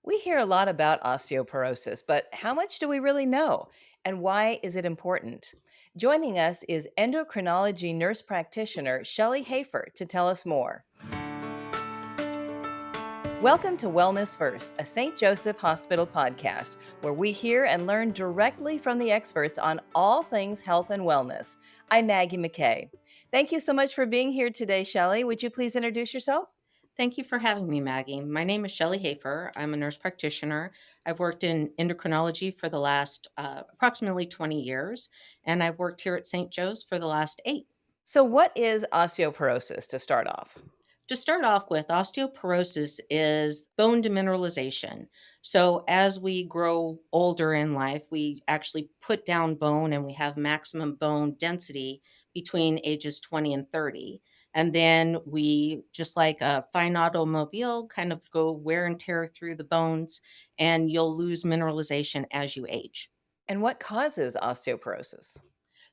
We hear a lot about osteoporosis, but how much do we really know? And why is it important? Joining us is endocrinology nurse practitioner Shellie Hafer to tell us more. Welcome to Wellness First, a St. Joseph Hospital podcast, where we hear and learn directly from the experts on all things health and wellness. I'm Maggie McKay. Thank you so much for being here today, Shellie. Would you please introduce yourself? Thank you for having me, Maggie. My name is Shellie Hafer. I'm a nurse practitioner. I've worked in endocrinology for the last approximately 20 years, and I've worked here at St. Joe's for the last 8. So, what is osteoporosis to start off? To start off with, osteoporosis is bone demineralization. So, as we grow older in life, we actually put down bone and we have maximum bone density between ages 20 and 30. And then we, just like a fine automobile, kind of go wear and tear through the bones, and you'll lose mineralization as you age. And what causes osteoporosis?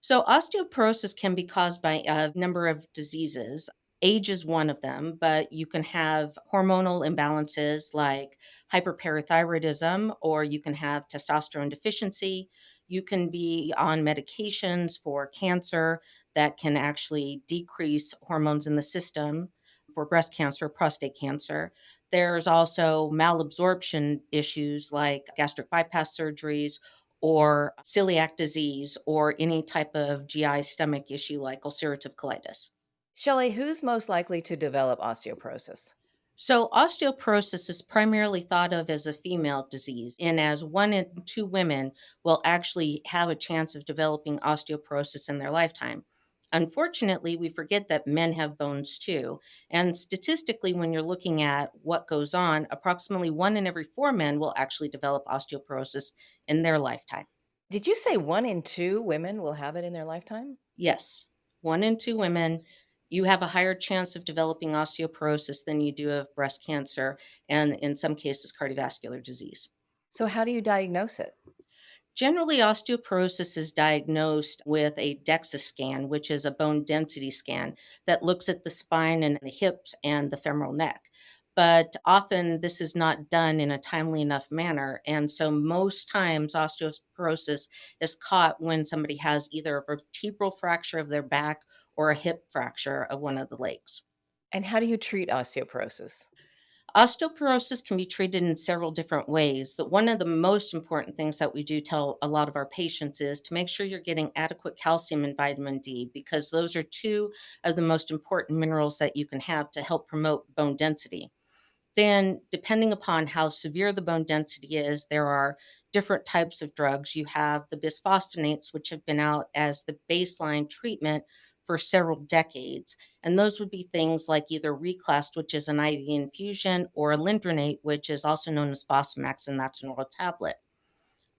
So, osteoporosis can be caused by a number of diseases. Age is one of them, but you can have hormonal imbalances like hyperparathyroidism, or you can have testosterone deficiency. You can be on medications for cancer that can actually decrease hormones in the system for breast cancer, prostate cancer. There's also malabsorption issues like gastric bypass surgeries or celiac disease or any type of GI stomach issue like ulcerative colitis. Shelley, who's most likely to develop osteoporosis? So, osteoporosis is primarily thought of as a female disease, and as 1 in 2 women will actually have a chance of developing osteoporosis in their lifetime. Unfortunately, we forget that men have bones too. And statistically, when you're looking at what goes on, approximately 1 in every 4 men will actually develop osteoporosis in their lifetime. Did you say 1 in 2 women will have it in their lifetime? Yes. 1 in 2 women, you have a higher chance of developing osteoporosis than you do of breast cancer and, in some cases, cardiovascular disease. So, how do you diagnose it? Generally, osteoporosis is diagnosed with a DEXA scan, which is a bone density scan that looks at the spine and the hips and the femoral neck. But often this is not done in a timely enough manner. And so most times osteoporosis is caught when somebody has either a vertebral fracture of their back or a hip fracture of one of the legs. And how do you treat osteoporosis? Osteoporosis can be treated in several different ways. One of the most important things that we do tell a lot of our patients is to make sure you're getting adequate calcium and vitamin D, because those are two of the most important minerals that you can have to help promote bone density. Then, depending upon how severe the bone density is, there are different types of drugs. You have the bisphosphonates, which have been out as the baseline treatment for several decades. And those would be things like either Reclast, which is an IV infusion, or Alendronate, which is also known as Fosamax, and that's an oral tablet.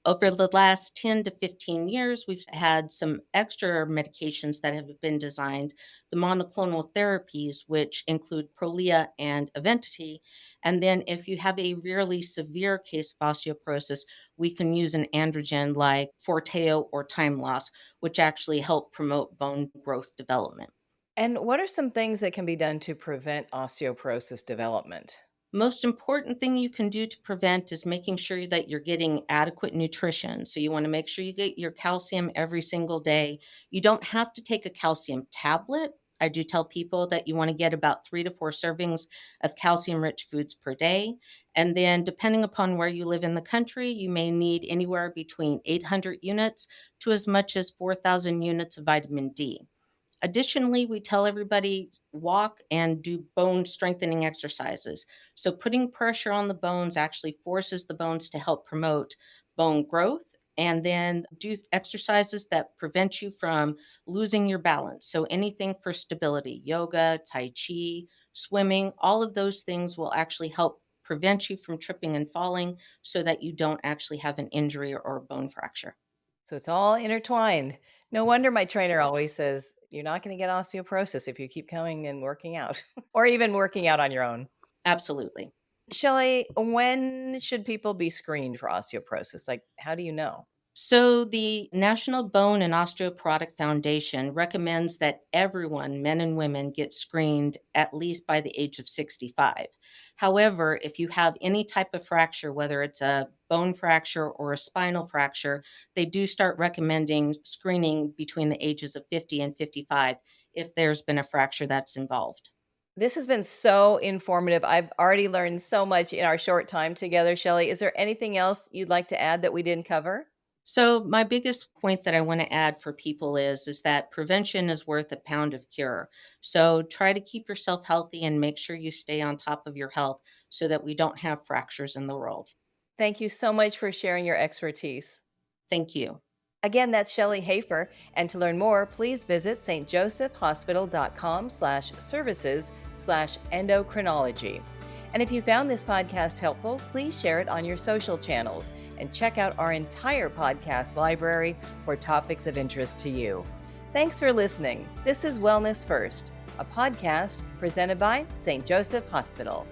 Over the last 10 to 15 years, we've had some extra medications that have been designed, the monoclonal therapies, which include Prolia and Evenity. And then, if you have a really severe case of osteoporosis, we can use an androgen like Forteo or Time Loss, which actually help promote bone growth development. And what are some things that can be done to prevent osteoporosis development? Most important thing you can do to prevent is making sure that you're getting adequate nutrition. So you want to make sure you get your calcium every single day. You don't have to take a calcium tablet. I do tell people that you want to get about 3 to 4 servings of calcium rich foods per day. And then, depending upon where you live in the country, you may need anywhere between 800 units to as much as 4,000 units of vitamin D. Additionally, we tell everybody walk and do bone strengthening exercises. So, putting pressure on the bones actually forces the bones to help promote bone growth. And then do exercises that prevent you from losing your balance. So, anything for stability, yoga, Tai Chi, swimming, all of those things will actually help prevent you from tripping and falling so that you don't actually have an injury or a bone fracture. So, it's all intertwined. No wonder my trainer always says, you're not going to get osteoporosis if you keep coming and working out or even working out on your own. Absolutely. Shelley, when should people be screened for osteoporosis? Like, how do you know? So, the National Bone and Osteoporotic Foundation recommends that everyone, men and women, get screened at least by the age of 65. However, if you have any type of fracture, whether it's a bone fracture or a spinal fracture, they do start recommending screening between the ages of 50 and 55 if there's been a fracture that's involved. This has been so informative. I've already learned so much in our short time together, Shellie. Is there anything else you'd like to add that we didn't cover? So my biggest point that I want to add for people is that prevention is worth a pound of cure. So try to keep yourself healthy and make sure you stay on top of your health so that we don't have fractures in the world. Thank you so much for sharing your expertise. Thank you. Again, that's Shellie Hafer. And to learn more, please visit stjosephhospital.com/services/endocrinology. And if you found this podcast helpful, please share it on your social channels and check out our entire podcast library for topics of interest to you. Thanks for listening. This is Wellness First, a podcast presented by St. Joseph Hospital.